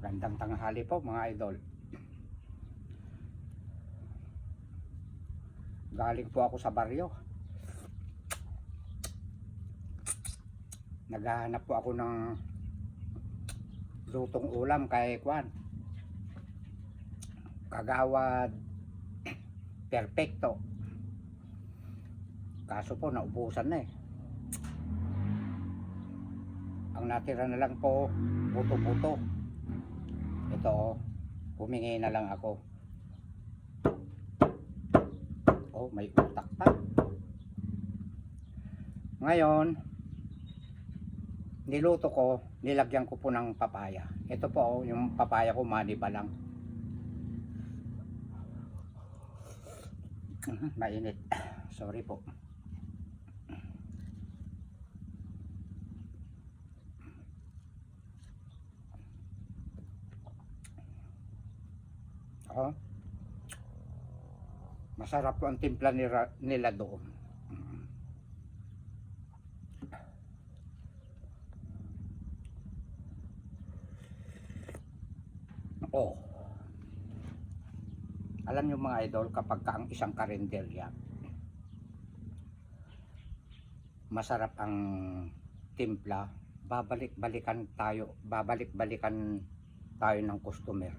Magandang tanghali po mga idol. Galing po ako sa baryo. Naghahanap po ako ng lutong ulam kay Kwan. Kagawad perfecto. Kaso po naubusan na eh. Ang natira na lang po buto-buto. Ito, humingi na lang ako. Oh, may utak pa. Ngayon, niluto ko, nilagyan ko po ng papaya. Ito po, yung papaya ko maniba lang. Mainit. Sorry po. Oh. Masarap po ang timpla nila doon. Oh. Alam niyo mga idol, kapag ang isang karinderya, masarap ang timpla, babalik-balikan tayo ng customer.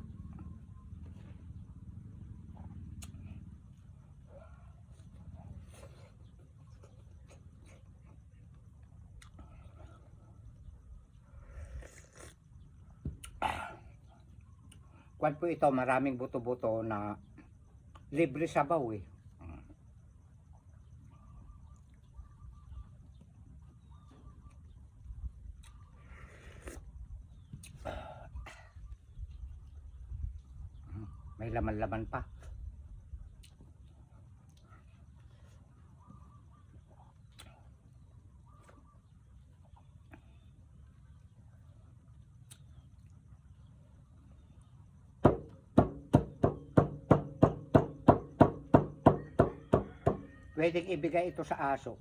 Kwan po ito, maraming buto-buto na libre sabaw eh. May laman-laman pa. Pwedeng ibigay ito sa aso,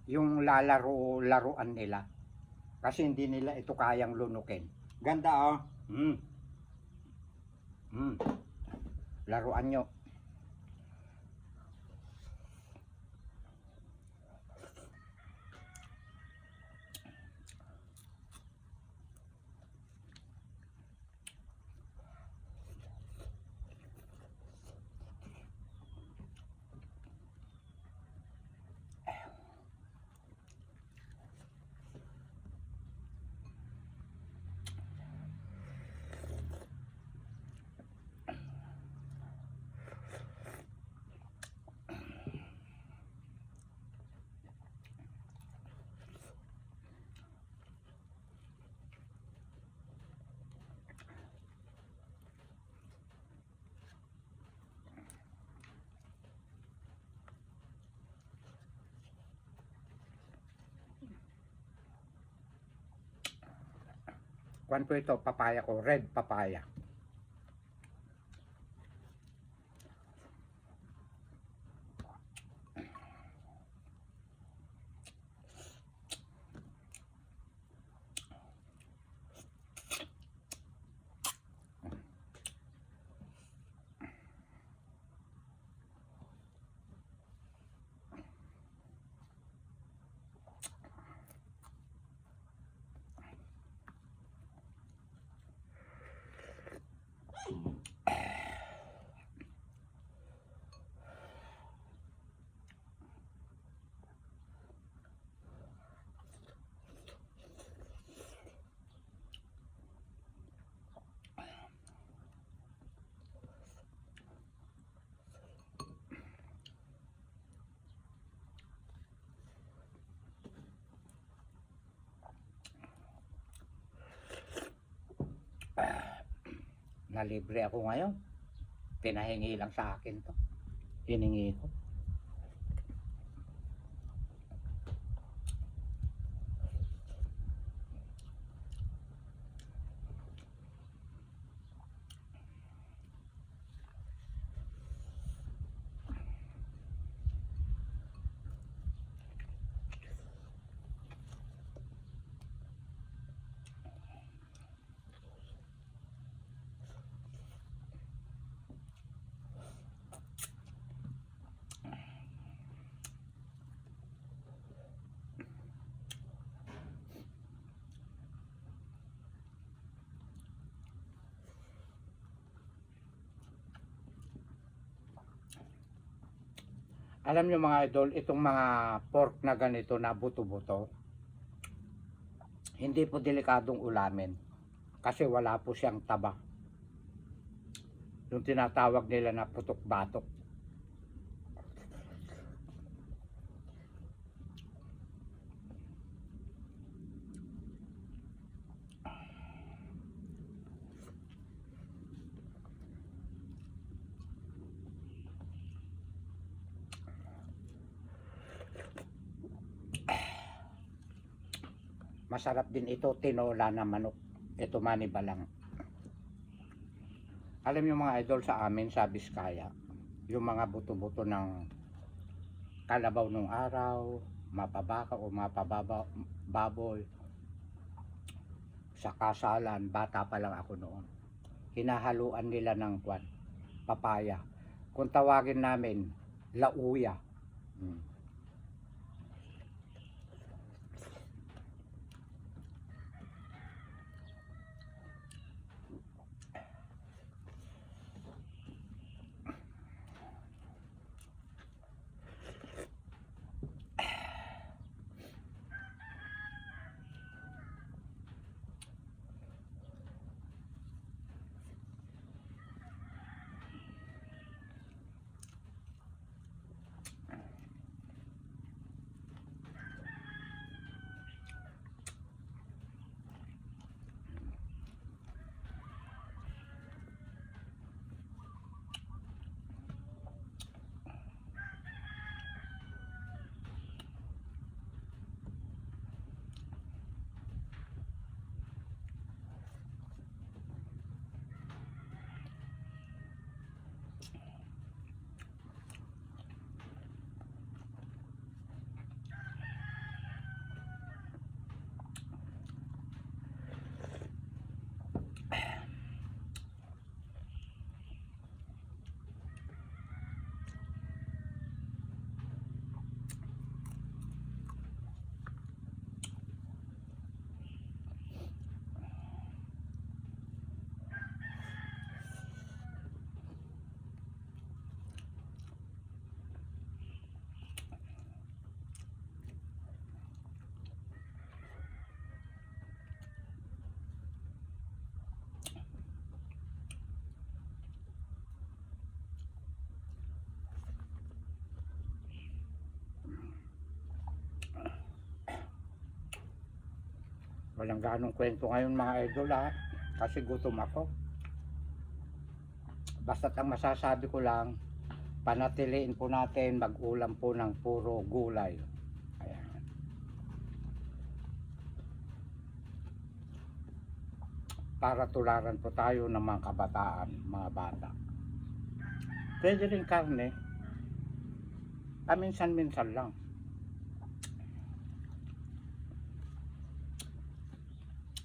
yung laruan nila. Kasi hindi nila ito kayang lunukin. Ganda oh. Laruan nyo. Kwan po ito, papaya ko, red papaya. Nalibre ako ngayon. Pinahingi lang sa akin to. Hiningi ko. Alam nyo mga idol, itong mga pork na ganito na buto-buto, hindi po delikadong ulamin kasi wala po siyang taba. Yung tinatawag nila na putok-batok. Masarap din ito, tinola na manok. Ito maniba lang. Alam nyo mga idol, sa amin sa Biskaya, yung mga buto-buto ng kalabaw nung araw, mapabaka o mapababoy, sa kasalan, bata pa lang ako noon. Hinahaluan nila ng papaya. Kung tawagin namin, lauya. Walang ganong kwento ngayon mga idol kasi gutom ako. Basta't ang masasabi ko lang, panatiliin po natin mag-ulam po ng puro gulay. Ayan. Para tularan po tayo ng mga kabataan, mga bata. Pwede rin karne, paminsan-minsan lang.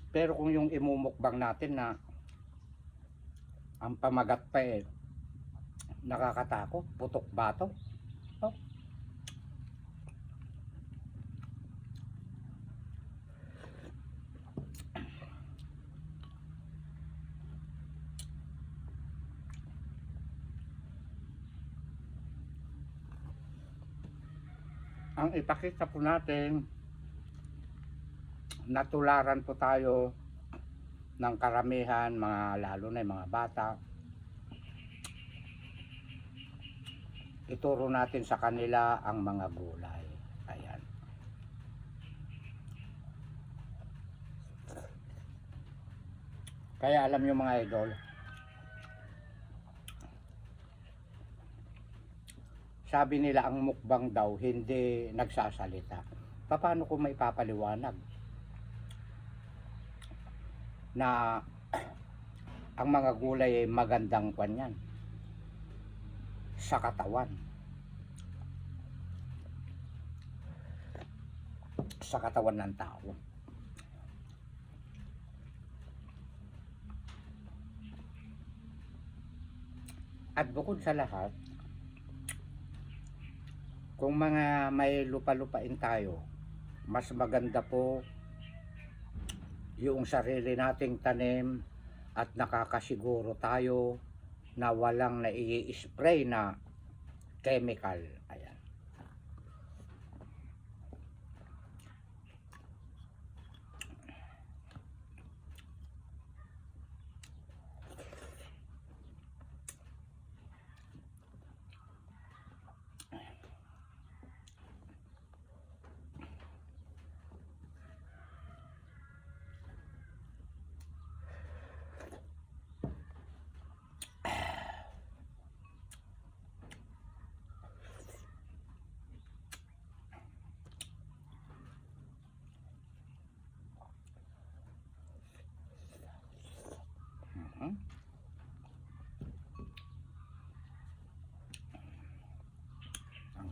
Pero kung yung imumukbang natin na ang pamagat pa nakakatakot, putok-batok. Oh. Ang ipakita po natin, natularan po tayo ng karamihan, lalo na yung mga bata. Ituro natin sa kanila ang mga gulay. Ayan. Kaya alam nyo mga idol, sabi nila ang mukbang daw hindi nagsasalita. Paano ko may papaliwanag na ang mga gulay ay magandang kanyan sa katawan, ng tao. At bukod sa lahat, kung mga may lupa-lupain tayo, mas maganda po yung sarili nating tanim at nakakasiguro tayo na walang nai-spray na chemical. Ayan.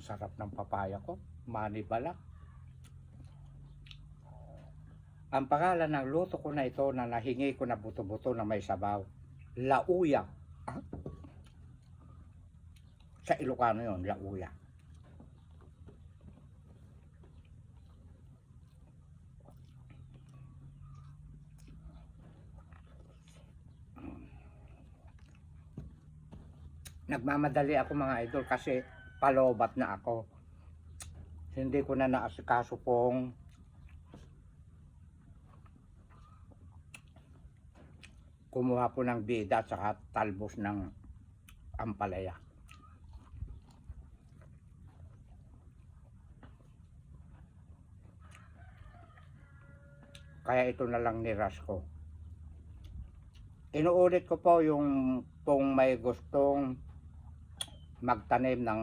sarap ng papaya ko. Manibala. Ang pangalan ng luto ko na ito na nahingi ko na buto-buto na may sabaw. Lauya. Ah? Sa Ilocano yun, lauya. Nagmamadali ako mga idol kasi palobat na ako. Hindi ko na naasikaso pong kumuha po ng bida at saka talbos ng ampalaya. Kaya ito na lang niras ko. Inuulit ko po yung kung may gustong magtanim ng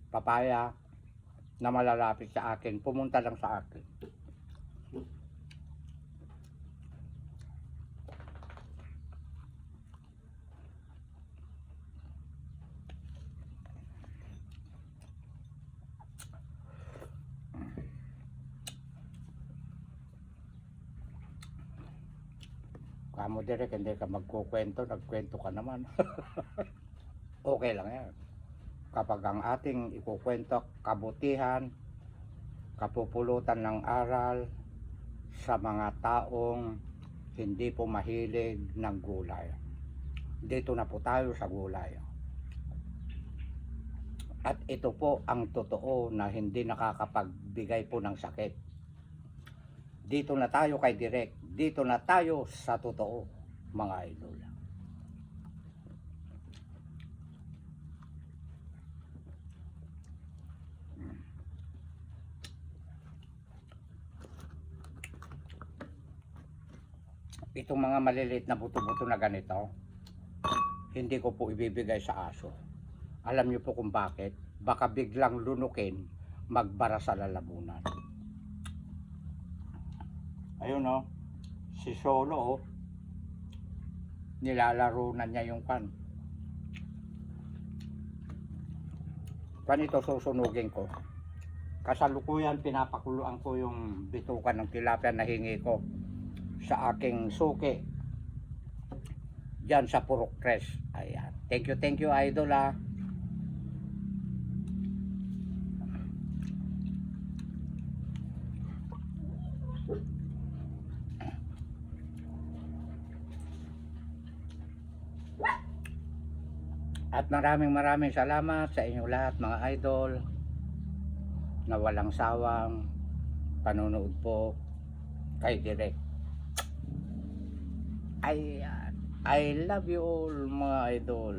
papaya na malalapit sa akin, pumunta lang sa akin. Kamo direk, hindi ka magkukwento, nagkwento ka naman. Okay lang yan. Kapag ang ating ikukwento kabutihan, kapupulutan ng aral sa mga taong hindi po mahilig ng gulay. Dito na po tayo sa gulay. At ito po ang totoo na hindi nakakapagbigay po ng sakit. Dito na tayo kay Direk. Dito na tayo sa totoo, mga idol. Itong mga maliliit na buto-buto na ganito, hindi ko po ibibigay sa aso. Alam niyo po kung bakit? Baka biglang lunukin, magbara sa lalamunan. Ayun o, si Solo o, nilalaro na niya yung pan. Ganito susunugin ko. Kasalukuyan pinapakuluan ko yung bitukan ng tilapia na hingi ko sa aking suki dyan sa Purok Tres. Ayan. Thank you idol ah. At maraming salamat sa inyong lahat mga idol na walang sawang panonood po kay Direk. Ayan. I love you all mga idol.